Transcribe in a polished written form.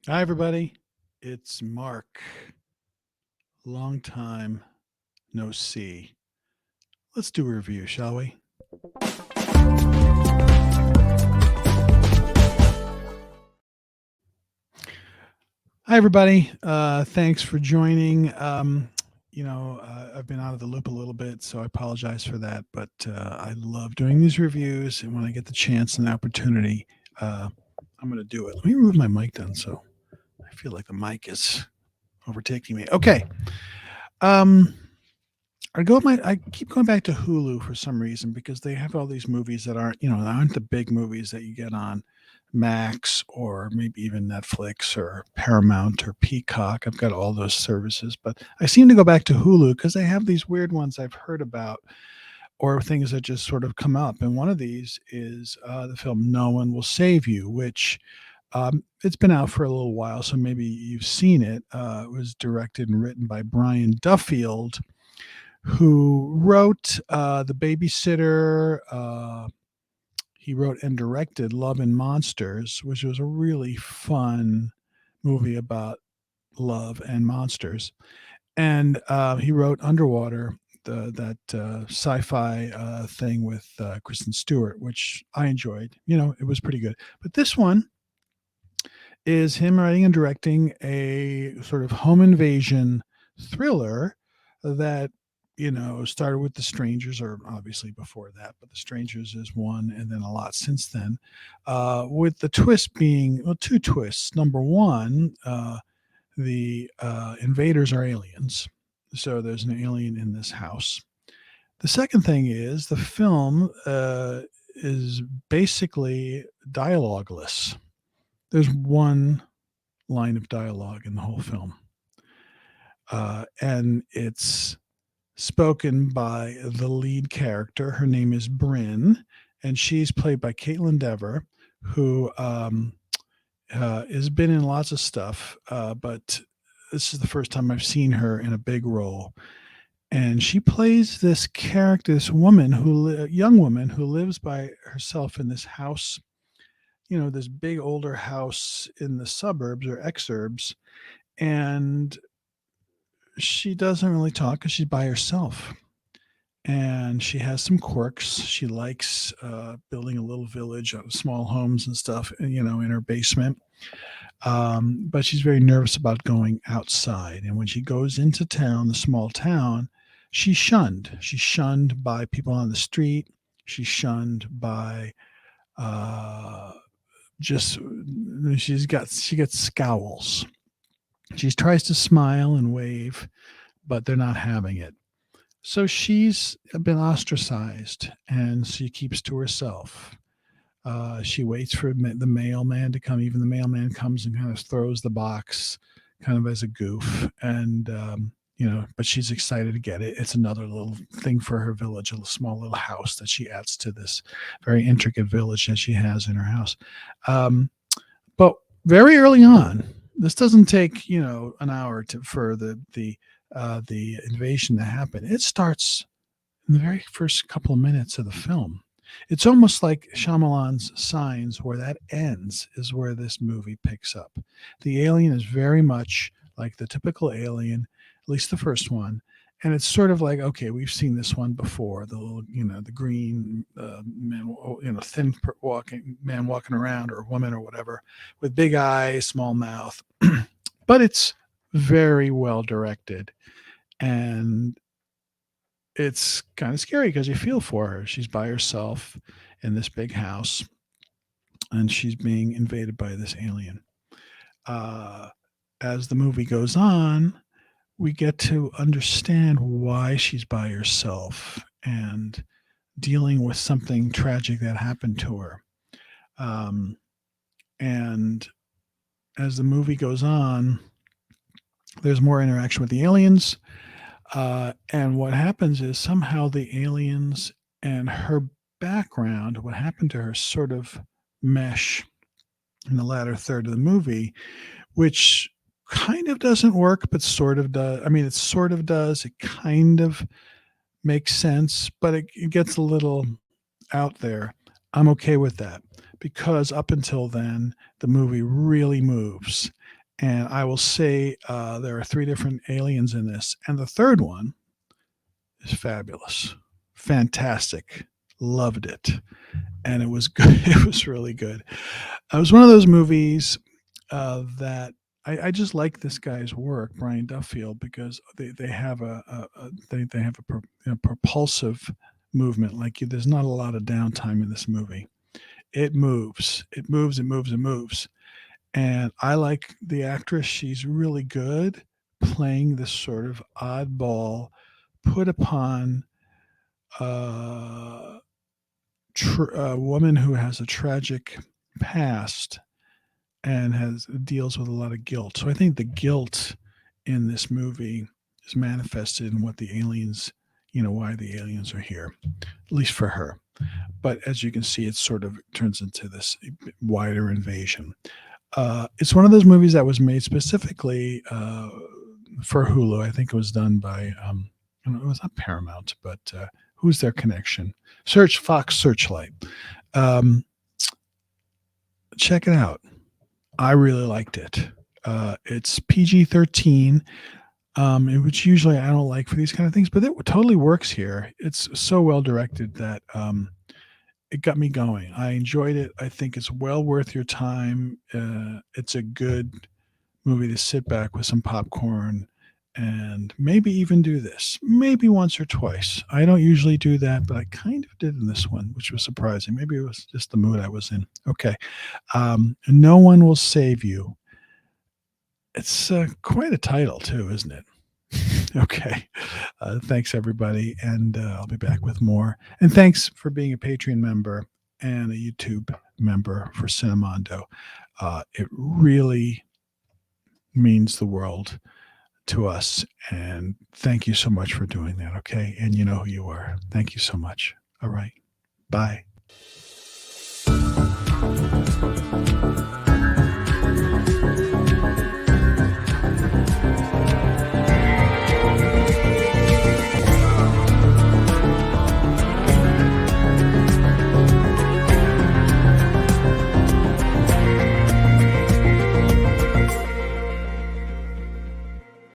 Hi, everybody. It's Mark. Long time no see. Let's do a review, shall we? Hi, everybody. Thanks for joining. I've been out of the loop a little bit, so I apologize for that. But I love doing these reviews, and when I get the chance and the opportunity, uh, I'm going to do it. Let me move my mic down so I feel like the mic is overtaking me. Okay. Um, I keep going back to Hulu for some reason because they have all these movies that aren't the big movies that you get on Max or maybe even Netflix or Paramount or Peacock. I've got all those services, but I seem to go back to Hulu because they have these weird ones I've heard about or things that just sort of come up. And one of these is the film No One Will Save You, which it's been out for a little while, so maybe you've seen it. It was directed and written by Brian Duffield, who wrote The Babysitter. He wrote and directed Love and Monsters, which was a really fun movie about love and monsters. And he wrote Underwater, that sci-fi thing with Kristen Stewart, which I enjoyed. It was pretty good. But this one is him writing and directing a sort of home invasion thriller that started with The Strangers, or obviously before that, but The Strangers is one, and then a lot since then. With the twist being, well, two twists. Number one, the invaders are aliens, so there's an alien in this house. The second thing is the film is basically dialogueless. There's one line of dialogue in the whole film. And it's spoken by the lead character. Her name is Bryn, and she's played by Caitlin Dever, who has been in lots of stuff, but this is the first time I've seen her in a big role. And she plays this character, this young woman who lives by herself in this house, this big older house in the suburbs or exurbs, and she doesn't really talk because she's by herself. And she has some quirks. She likes building a little village of small homes and stuff, in her basement. But she's very nervous about going outside. And when she goes into town, the small town, she's shunned. She's shunned by people on the street. She's shunned by uh, just she gets scowls. She tries to smile and wave, but they're not having it. So she's been ostracized and she keeps to herself. She waits for the mailman to come. Even the mailman comes and kind of throws the box kind of as a goof. And, but she's excited to get it. It's another little thing for her village, a small little house that she adds to this very intricate village that she has in her house. But very early on, this doesn't take an hour for the invasion to happen. It starts in the very first couple of minutes of the film. It's almost like Shyamalan's Signs, where that ends, is where this movie picks up. The alien is very much like the typical alien, at least the first one. And it's sort of like, okay, we've seen this one before. The little, the green man, thin man walking around, or woman, or whatever, with big eyes, small mouth. But it's very well directed, and it's kind of scary because you feel for her. She's by herself in this big house, and she's being invaded by this alien. Uh, as the movie goes on, we get to understand why she's by herself and dealing with something tragic that happened to her. Um, and as the movie goes on, there's more interaction with the aliens. And what happens is somehow the aliens and her background, what happened to her, sort of mesh in the latter third of the movie, which kind of doesn't work, but sort of does. I mean, it sort of does. It kind of makes sense, but it gets a little out there. I'm okay with that because up until then, the movie really moves. And I will say there are three different aliens in this, and the third one is fabulous, fantastic, loved it, and it was good. It was really good. It was one of those movies that I just like this guy's work, Brian Duffield, because they have they have a propulsive movement. Like there's not a lot of downtime in this movie. It moves, it moves, it moves, it moves. And I like the actress. She's really good playing this sort of oddball, put upon uh, a woman who has a tragic past and has deals with a lot of guilt. So I think the guilt in this movie is manifested in what the aliens, why the aliens are here, at least for her. But as you can see, it sort of turns into this wider invasion. It's one of those movies that was made specifically for Hulu. I think it was done by, it was not Paramount, but who's their connection? Fox Searchlight. Um, check it out. I really liked it. It's PG-13, which usually I don't like for these kind of things, but it totally works here. It's so well directed that it got me going. I enjoyed it. I think it's well worth your time. It's a good movie to sit back with some popcorn and maybe even do this, maybe once or twice. I don't usually do that, but I kind of did in this one, which was surprising. Maybe it was just the mood I was in. Okay. No One Will Save You. It's quite a title, too, isn't it? Okay. Thanks, everybody. And I'll be back with more. And thanks for being a Patreon member and a YouTube member for Cinemondo. It really means the world to us. And thank you so much for doing that. Okay. And you know who you are. Thank you so much. All right. Bye.